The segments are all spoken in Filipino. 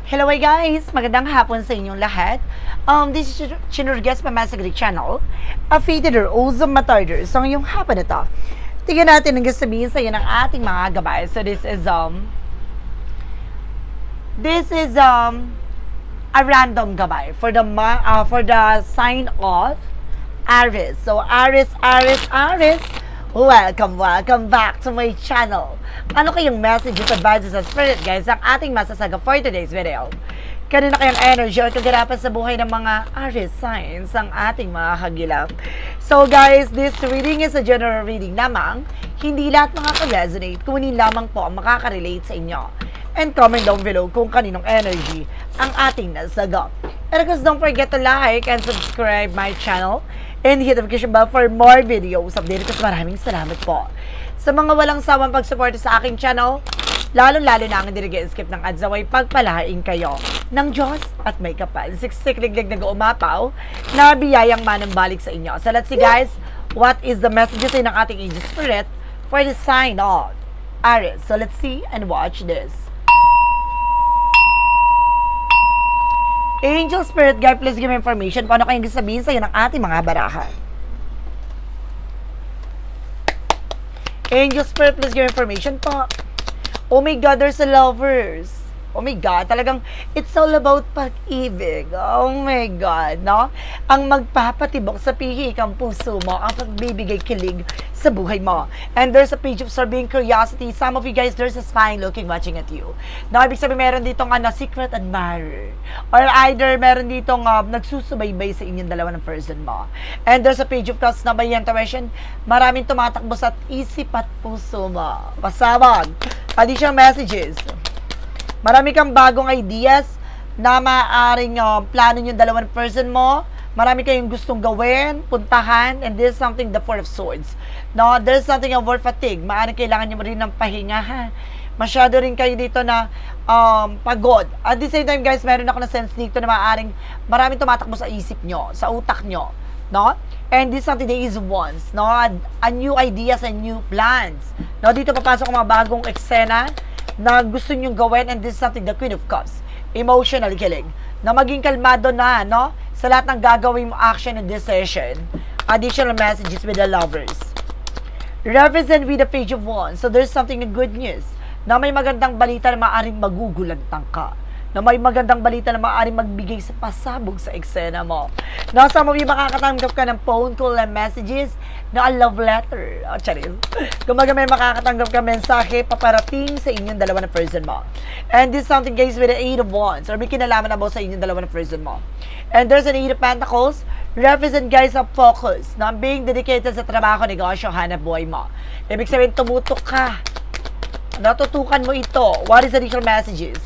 Hello guys! Magandang hapon sa inyong lahat. This is Chinurges Pamasagri Channel. A fated or awesome matarder. So ngayong hapon na to, tingnan natin ang sabihin sa iyo ng ating mga gabay. So this is a random gabay for the sign of Aries. So Aries, welcome back to my channel. Ano kayong messages, advices, and spirit guys ang ating masasaga for today's video? Kanina kayong energy o kaganapan sa buhay ng mga Aries signs ang ating mga kagilap. So guys, this reading is a general reading lamang. Hindi lahat makaka-resonate, kunin lamang po ang makaka-relate sa inyo. And comment down below kung kaninong energy ang ating nasagot. And of course, don't forget to like and subscribe my channel and hit the notification bell for more videos updated. Maraming salamat po sa mga walang sawang pagsuporta sa aking channel, lalo-lalo na ang hindi nag-skip ng ads, away pagpalain kayo ng Diyos at may kapal. Siksik-liglig na umapaw na biyayang manambalik sa inyo. So let's see guys, what is the messages ng ating angel spirit for the sign of Aries. So let's see and watch this. Angel Spirit Guide, please give me information paano kayong sabihin sa'yo ng ating mga barahan. Angel Spirit, please give me information po. Oh my God, there's a lovers. Oh my God, talagang it's all about pag-ibig. Oh my God, no? Ang magpapatibok sa pihik ang puso mo, ang pagbibigay kilig sa buhay mo. And there's a page of being curiosity. Some of you guys, there's a spy looking, watching at you. No, ibig sabihin, meron ditong secret admirer. Or either meron ditong nagsusubaybay sa inyong dalawa ng person mo. And there's a page of cups na may intuition. Maraming tumatakbo sa isip at puso mo. Pasawag. Additional messages. Marami kang bagong ideas na maaaring plano yung dalawang person mo. Marami kayong gustong gawin, puntahan, and this is something, the Four of Swords. No, there's something of war fatigue. Maaaring kailangan nyo rin ng pahinga, ha? Masyado rin kayo dito na pagod. At the same time, guys, meron ako na sense dito na maaaring maraming tumatakbo sa isip nyo, sa utak nyo. No? And this is something that is wants. No? A new ideas and new plans. No? Dito papasok ang mga bagong eksena na gusto nyong gawin, and this is something, the Queen of Cups, emotional kilig, na maging kalmado na, no, sa lahat ng gagawin mo action and decision. Additional messages with the lovers. Represent with the Page of Wands. So there's something na good news, na may magandang balita na maaaring magugulantang ka, na may magandang balita na maaaring magbigay sa pasabog sa eksena mo. Now, some of you makakatanggap ka ng phone call and messages na a love letter. Oh, charis. Kumbaga may makakatanggap ka mensahe paparating sa inyong dalawa na person mo. And this is something guys with the Eight of Wands, or may kinalaman na ba sa inyong dalawa na person mo. And there's an Eight of Pentacles, represent guys of focus, na being dedicated sa trabaho, negosyo, hanap buhay mo. Ibig sabihin, tumutok ka. Natutukan mo ito. What is the additional messages?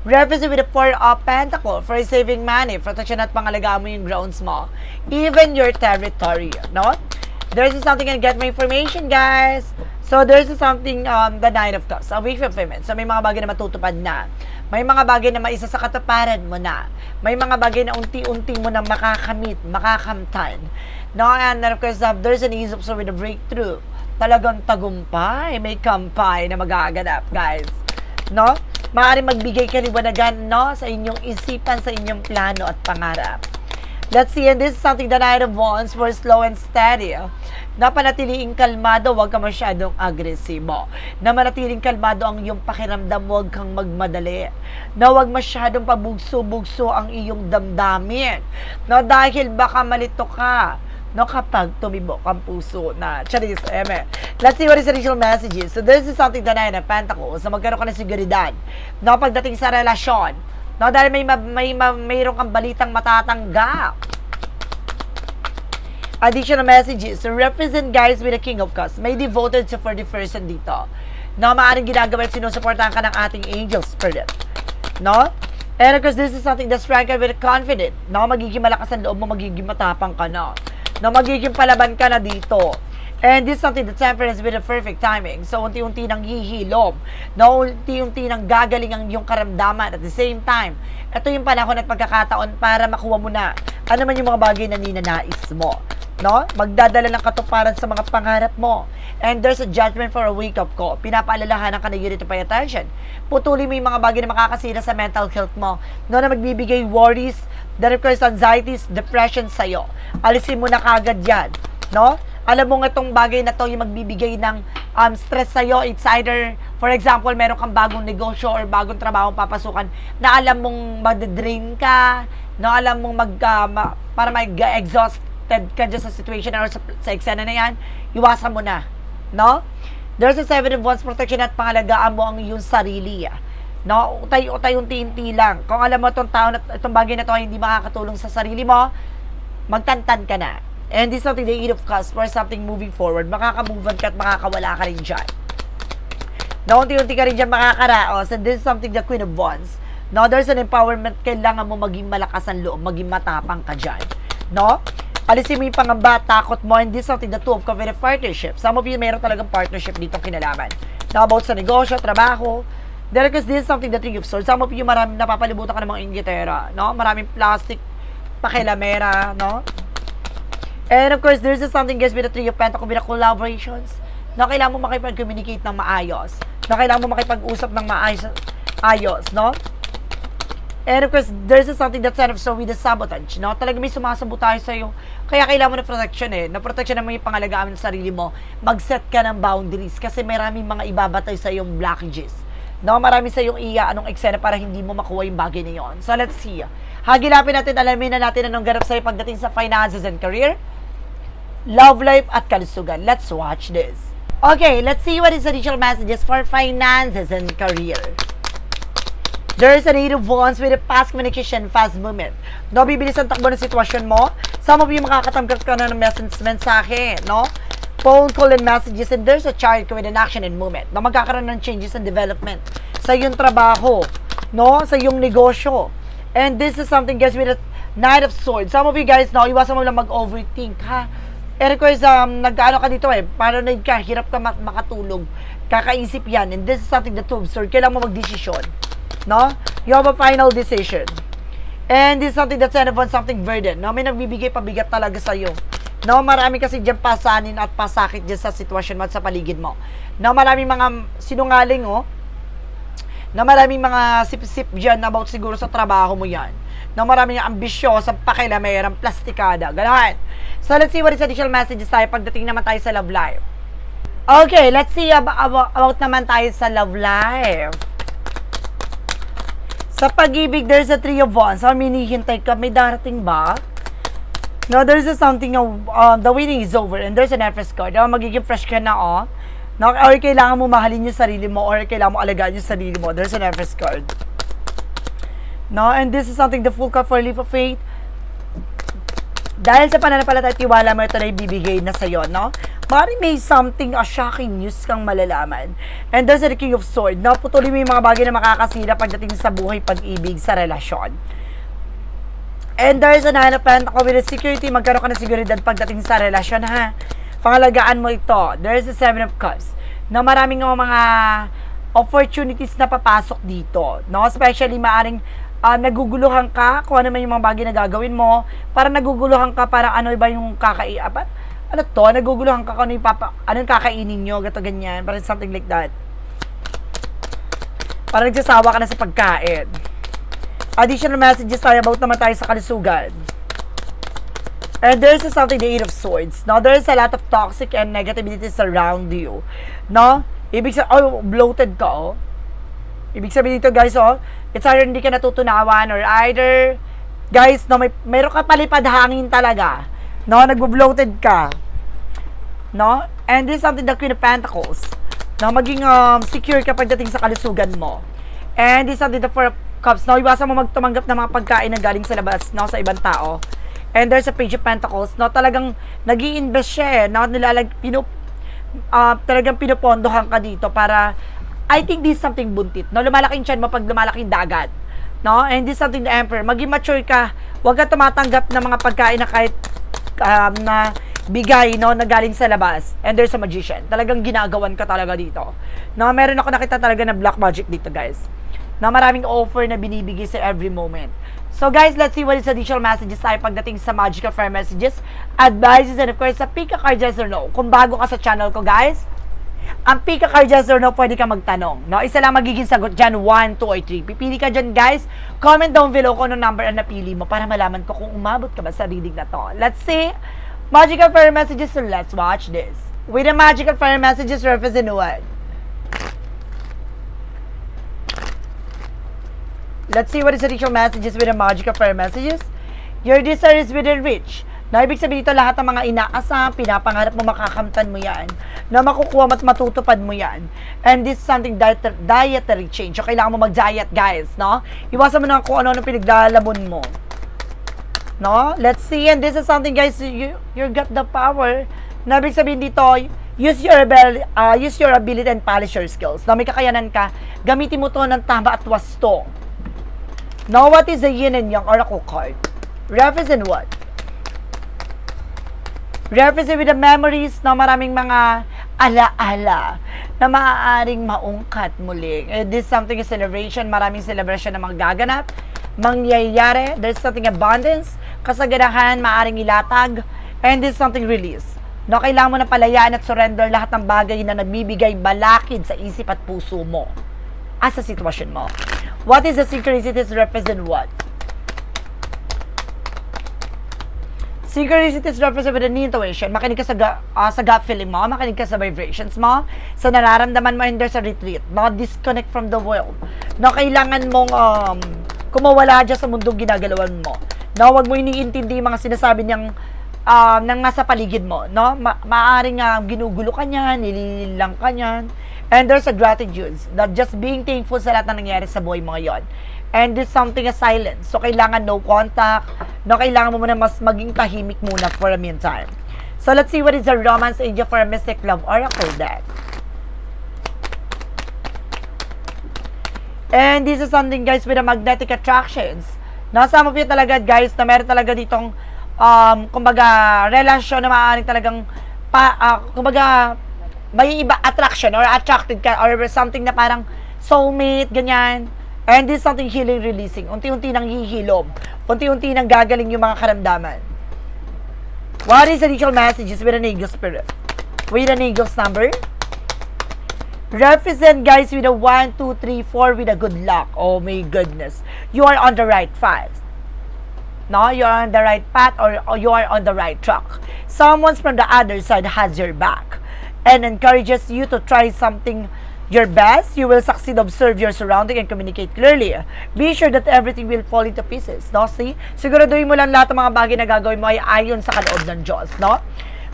Represent with the Four of Pentacles for saving money, protection at pangalagaan mo yung grounds mo. Even your territory, no? There's something and get my information, guys. So, there's something, the Nine of Cups, a week fulfillment. So, may mga bagay na matutupad na. May mga bagay na maisa sa katuparan mo na. May mga bagay na unti-unti mo na makakamit, makakamtan. No? And of course, there's an ease of with a breakthrough. Talagang tagumpay, may kampay na magaganap, guys. No? Maaaring magbigay kaliwanagan, no, sa inyong isipan, sa inyong plano at pangarap. Let's see, and this is something the Knight of Wands for slow and steady. Na panatiliing kalmado, huwag ka masyadong agresibo. Na manatiling kalmado ang iyong pakiramdam, huwag kang magmadali. Na huwag masyadong pabugso-bugso ang iyong damdamin. No, dahil baka malito ka, no, kapag tumibok ang puso na. Charis, eme. Let's see what is the additional messages. So this is something the Nine of Pentacles, na magkaroon ka ng seguridad. No, pagdating sa relasyon. No, dahil mayroon kang balitang matatanggap. Additional messages. So represent guys with the King of Cups. May devoted to for the person dito. No, maaaring ginagawa at sinusuportahan ka ng ating angel spirit. No? And of course, this is something that's striker with confident. No, magiging malakas ang loob mo, magiging matapang ka na. No, magiging palaban ka na dito. And this is something that temperance with a perfect timing. So, unti-unti nang hihilom. No, unti-unti nang gagaling ang iyong karamdaman. At the same time, ito yung panahon at pagkakataon para makuha mo na ano man yung mga bagay na ninanais mo. no? Magdadala ng katuparan sa mga pangarap mo. And there's a judgment for a wake-up call. Pinapaalalahanan ka na you need to pay attention. Putuli mo yung mga bagay na makakasira sa mental health mo, no? Na magbibigay worries, that requires anxieties, depression sa'yo. Alisin mo na kagad yan, no? Alam mo nga itong bagay na to yung magbibigay ng stress sa'yo. It's either, for example, meron kang bagong negosyo or bagong trabaho papasukan na alam mong mag-drain ka, no? Alam mong para mag-exhausted ka dyan sa situation or sa eksena na yan, iwasan mo na, no? There's a 7 of Wands protection at pangalagaan mo ang iyong sarili, no? Utay, unti-unti lang. Kung alam mo itong bagay na to ay hindi makakatulong sa sarili mo, magtantan ka na. And this is something the Eight of Cups for something moving forward. Makaka-move on ka at makakawala ka rin dyan. No, unti-unti ka rin dyan makakaraos. And this is something the Queen of Wands. No, there's an empowerment. Kailangan mo maging malakas ang loob, maging matapang ka dyan. No? Alisin mo yung pangamba, takot mo. And this is something the Two of Cups in a partnership. Some of you mayroon talagang partnership dito kinalaman. Now, about sa negosyo, trabaho. Because this is something the Three of Swords. Some of you maraming napapalibutan ka ng mga inggitera. No? Maraming plastic, pakilamera, no? And of course, there's something guys with the Three of Pentacles with the collaborations na kailangan mo makipag-communicate ng maayos. Na kailangan mo makipag-usap ng maayos, no? And of course, there's something that's kind of so with the sabotage, no? Talaga may sumasabotahe sa'yo. Kaya kailangan mo na protection Na protection na mo yung pangalagaan ng sarili mo. Mag-set ka ng boundaries kasi maraming mga ibabatay sa yung blockages. No? Marami sa yung anong eksena para hindi mo makuha yung bagay na yun. So, let's see. Hagilapin natin, alamin na natin anong ganap sa'yo pagdating sa finances and career, love life, at kalusugan. Let's watch this. Okay, let's see what is the additional messages for finances and career. There's an Eight of Wands with a fast communication, fast movement. No, bibilis ang takbo ng sitwasyon mo. Some of you makakatanggap ka na ng mensahe, no? Phone call and messages, and there's a chart with an action and movement. No, magkakaroon ng changes and development sa iyong trabaho, no? Sa iyong negosyo. And this is something, guys, with a Knight of Swords. Some of you guys, no, iwasan mo lang mag-overthink, ha? And of course, nag-ano ka dito paranoid ka, hirap ka makatulog, kakaisip yan. And this is something the Two of Swords, kailangan mo mag-desisyon, no? You have a final decision. And this is something that's something burden, no? May nagbibigay pabigat talaga sa'yo. No, marami kasi dyan pasanin at pasakit dyan sa sitwasyon mo at sa paligid mo. No, maraming mga sinungaling, na maraming mga sip-sip dyan about siguro sa trabaho mo yan. No, maraming ambisyosa, pakilamerang, plastikada, gano'n. So, let's see what is additional messages tayo pagdating naman tayo sa love life. Okay, let's see about naman tayo sa love life. Sa pag-ibig, there's a Three of Wands. So, minihintay ka, may darating ba? No, there's something, the waiting is over and there's an Empress card. Magiging fresh ka na, no, or kailangan mo mahalin yung sarili mo or kailangan mo alagaan yung sarili mo. There's an Empress card. No, and this is something, the Full Cup for Leap of Faith. Dahil sa pananampalataya at tiwala mo, ito na ibibigay na sa'yo, no? Maaaring may something, a shocking news kang malalaman. And there's the King of Swords. No, putulin mo yung mga bagay na makakasira pagdating sa buhay, pag-ibig, sa relasyon. And there's a Nine of Pentacles with a security. Magkaroon ka ng seguridad pagdating sa relasyon, ha? Pangalagaan mo ito. There's a Seven of Cups. Na maraming mga opportunities na papasok dito, no? Especially maaring naguguluhan ka kung ano man yung mga bagay na gagawin mo. Parang naguguluhan ka, parang ano ba yung naguguluhan ka kung ano yung kakainin nyo, gato ganyan, parang something like that. Parang nagsasawa ka na sa pagkain. Additional messages tayo about naman tayo sa kalusugan. And there's something, the Eight of Swords. No, there's a lot of toxic and negativities around you. No? Ibig sabihin, bloated ka, Ibig sabihin dito, guys, it's either hindi ka natutunawan or either, guys, no, meron ka palipad hangin talaga. No, nag-bloated ka. No? And this is something, the Queen of Pentacles. No, maging secure ka pagdating sa kalusugan mo. And this is something, the Four of Cups. No, iwasan mo magtumanggap ng mga pagkain na galing sa labas, no, sa ibang tao. And there's a Page of Pentacles. No, talagang nag-i-invest siya, no, talagang pinupondohan ka dito para, I think this is something buntit, no? Lumalaking tiyan mo pag lumalaking dagat, no? And this is something the Emperor. Maging mature ka. Huwag ka tumatanggap ng mga pagkain na kahit na bigay, no, na galing sa labas. And there's a Magician. Talagang ginagawan ka talaga dito. No, meron ako nakita talaga na black magic dito, guys. na maraming offer na binibigay sa every moment. So guys, let's see what is additional messages tayo pagdating sa Magical Fire Messages, advices, and of course sa Pick a Card Yes or No. Kung bago ka sa channel ko guys, ang Pick a Card Yes or No, pwede ka magtanong. No? Isa lang magiging sagot dyan, 1, 2, or 3. Pipili ka dyan guys, comment down below kung anong number ang napili mo para malaman ko kung umabot ka ba sa reading na to. Let's see Magical Fire Messages, so let's watch this. With the Magical Fire Messages, represent what? Let's see what is the additional messages with the Magical Fire Messages. Your desire is within reach. Na ibig sabihin dito, lahat ng mga inaasam, pinapangarap mo, makakamtan mo yan. Na makukuha at matutupad mo yan. And this is something dietary change. So, kailangan mo mag-diet, guys, no? Iwasan mo na kung ano pinaglalabon mo. No? Let's see. And this is something, guys, you got the power. Na ibig sabihin dito, use your ability and polish your skills. Na may kakayanan ka, gamitin mo to ng tama at wasto. Now, what is the Yin and Yang Oracle card? Represent what? Represent with the memories na maraming mga ala-ala na maaaring maungkat muli. This is something a celebration. Maraming celebration na magaganap, mangyayari. There's something abundance, kasaganahan, maaaring ilatag. And this is something release. No, kailangan mo na palayaan at surrender lahat ng bagay na nagbibigay balakid sa isip at puso mo as sa sitwasyon mo. What is the synchronicities represent what? Synchronicities represent with an intuition. Makinig ka sa gut feeling mo, makinig ka sa vibrations mo, sa nararamdaman mo, and there's a retreat. Not disconnect from the world. No, kailangan mong kumawala dyan sa mundong ginagalawan mo. No, wag mo iniintindi yung mga sinasabi niyang nang nasa paligid mo. No, maaaring ginugulo ka niyan, nililang ka niyan. And there's a gratitude, not just being thankful sa lahat na nangyari sa buhay mo ngayon. And this something a silence. So, kailangan no contact. No, kailangan mo muna mas maging tahimik muna for a meantime. So, let's see what is the Romance Angel for a Mystic Love Oracle deck. And this is something, guys, with the magnetic attractions. No, some of you talaga, guys, na meron talaga ditong, kumbaga, relasyon na maaaring talagang, kumbaga, may iba attraction or attracted ka or something na parang soulmate, ganyan. And this is something healing, releasing. Unti-unti nang hihilom. Unti-unti nang gagaling yung mga karamdaman. What is the additional messages with an Eagle Spirit? With an Eagle's number? Represent, guys, with a 1, 2, 3, 4 with a good luck. Oh my goodness. You are on the right path. No, you are on the right path or you are on the right track. Someone from the other side has your back and encourages you to try something your best. You will succeed. Observe your surrounding and communicate clearly. Be sure that everything will fall into pieces. No? See? Siguraduhin mo lang lahat ng mga bagay na gagawin mo ay ayon sa kaloob ng Diyos. No?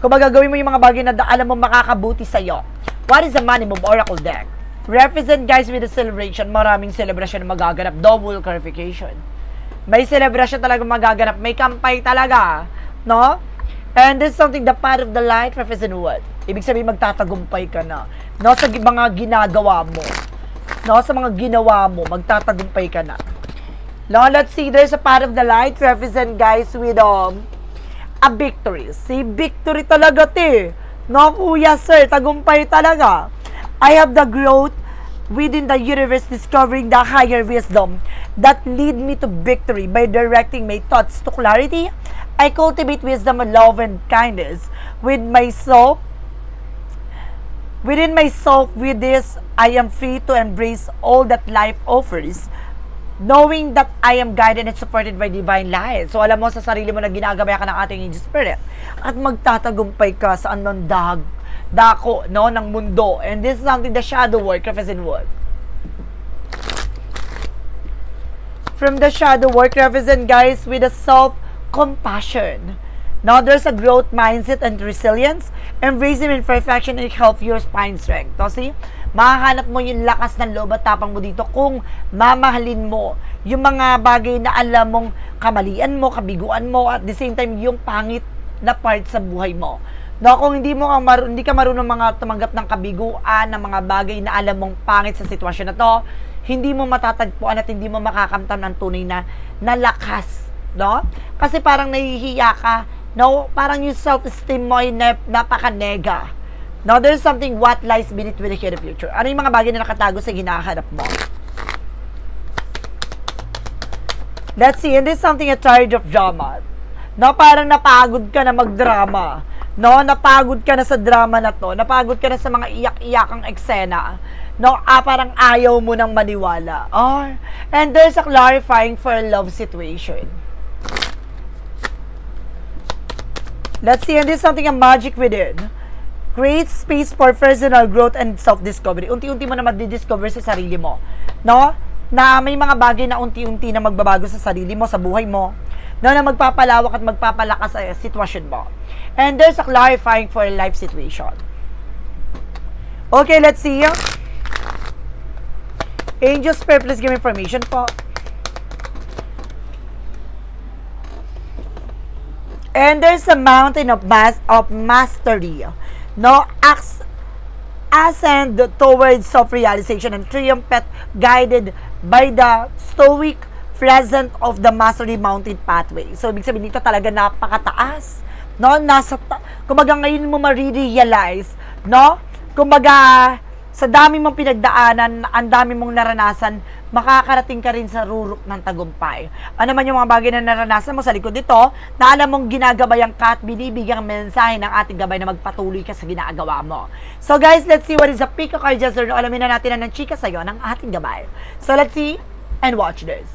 Kung magagawin mo yung mga bagay na alam mo makakabuti sa'yo. What is the Money Move Oracle deck? Represent, guys, with a celebration. Maraming celebration na magaganap. Double clarification. May celebration talaga magaganap. May kampay talaga. No? And this is something, the path of the light represent what? Ibig sabihin, magtatagumpay ka na. No, sa mga ginagawa mo. No, sa mga ginawa mo, magtatagumpay ka na. Now, let's see, there's a path of the light represent, guys, with a victory. See, victory talaga, te. No, kuya, sir, tagumpay talaga. I have the growth within the universe, discovering the higher wisdom that lead me to victory by directing my thoughts to clarity. I cultivate wisdom and love and kindness within myself. With this, I am free to embrace all that life offers, knowing that I am guided and supported by divine light. So, alam mo sa sarili mo na ginagabay ka ng ating Angel Spirit at magtatagumpay ka sa anong dako, no, ng mundo. And this is something, the shadow work represent what? From the shadow work represent, guys, with a self-compassion. Now, there's a growth mindset and resilience. Embracing imperfection and help your spine strength. So, see? Makahanap mo yung lakas ng loob at tapang mo dito kung mamahalin mo yung mga bagay na alam mong kamalian mo, kabiguan mo, at the same time, yung pangit na part sa buhay mo. No, kung hindi ka marunong mga tumanggap ng kabiguan, ng mga bagay na alam mong pangit sa sitwasyon na to, hindi mo matatagpuan at hindi mo makakamtan ng tunay na lakas. No? Kasi parang nahihiya ka. No, parang yung self-esteem mo ay napaka-nega. Now, there's something what lies beneath with the future. Ano yung mga bagay na nakatago sa hinahanap mo? Let's see, and this is something you're tired of drama. No, parang napagod ka na magdrama. No, napagod ka na sa drama na to. Napagod ka na sa mga iyak-iyakang eksena. No, parang ayaw mo nang maniwala. And there's a clarifying for a love situation. Let's see, and this is something a magic within. Create space for personal growth and self-discovery. Unti-unti mo na mag-discover sa sarili mo. No? Na may mga bagay na unti-unti na magbabago sa sarili mo, sa buhay mo. No, na magpapalawak at magpapalakas sa sitwasyon mo. And there's a clarifying for a life situation. Okay, let's see. Angels, please give me information po. And there's a mountain of mastery. No, ascend towards self-realization and triumphant, guided by the stoic presence of the mastery mountain pathway. So, ibig sabihin dito talaga napakataas. No, kumbaga ngayon mo ma-realize, no? Kumbaga, sa dami mong pinagdaanan, ang dami mong naranasan, makakarating ka rin sa rurok ng tagumpay. Ano man yung mga bagay na naranasan mo sa likod dito, na alam mong ginagabayan ka at binibigyang mensahe ng ating gabay na magpatuloy ka sa ginagawa mo. So guys, let's see what is the pick of cards. Alamin na natin na ng chika sa'yo ng ating gabay. So let's see and watch this.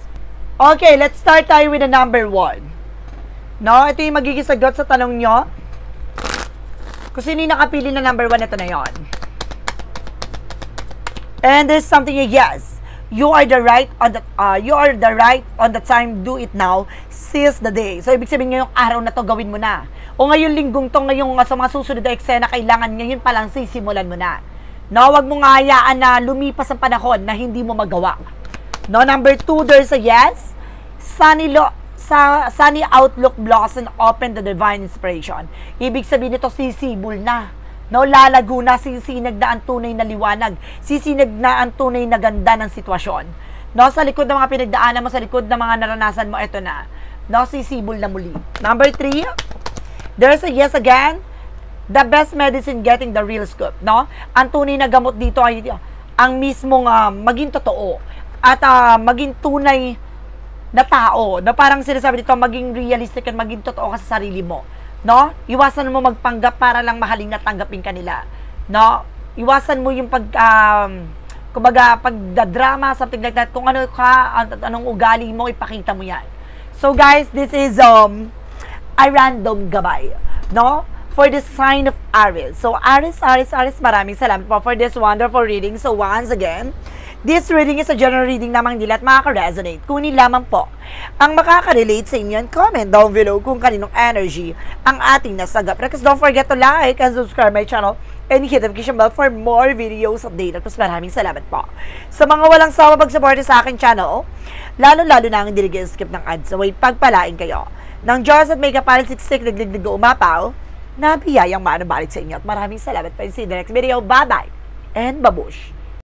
Okay, let's start tayo with the number 1. No, ito yung magiging sagot sa tanong nyo. Kung sino yung nakapili na number 1, ito na yon. And there's something, yes, you are the right on the time, do it now, seize the day. So, ibig sabihin ngayong araw na to, gawin mo na. O ngayon linggong to, ngayong sa mga susunod na eksena, kailangan ngayon pa lang sisimulan mo na. No, wag mong hayaan na lumipas ang panahon na hindi mo magawa. No, number 2, there's a yes, sunny outlook blossom open to divine inspiration. Ibig sabihin nito, sisibol na. No, lalago na, sisinag na ang tunay na liwanag. Sisinag na ang tunay na ganda ng sitwasyon. No, sa likod ng mga pinagdaanan mo, sa likod ng mga naranasan mo, ito na. No, sisibol na muli. Number 3, there's a yes again. The best medicine getting the real scoop. No, ang tunay na gamot dito ay ang mismong maging totoo. At maging tunay na tao. Na parang sinasabi dito, maging realistic at maging totoo ka sa sarili mo. No? Iwasan mo magpanggap para lang mahaling natanggapin kanila. No? Iwasan mo yung kumbaga, pagdadrama, something like that. Kung ano ka, anong ugali mo, ipakita mo yan. So guys, this is a random gabay. No? For the sign of Aries. So Aries, maraming salamat po for this wonderful reading. So once again, this reading is a general reading namang nila at makaka-resonate. Kunin lamang po ang makaka-relate sa inyo and comment down below kung kaninong energy ang ating nasagap. Because don't forget to like and subscribe my channel and hit the notification bell for more videos updated. Tapos maraming salamat po sa mga walang sawa pag-suporte sa aking channel, lalo-lalo na ang hindi skip ng ads. So wait, pagpalain kayo ng Diyos at may kapalit siksik, nagliglig na umapaw na biyayang manabalik sa inyo. At maraming salamat pa. See you in the next video. Bye-bye and babush!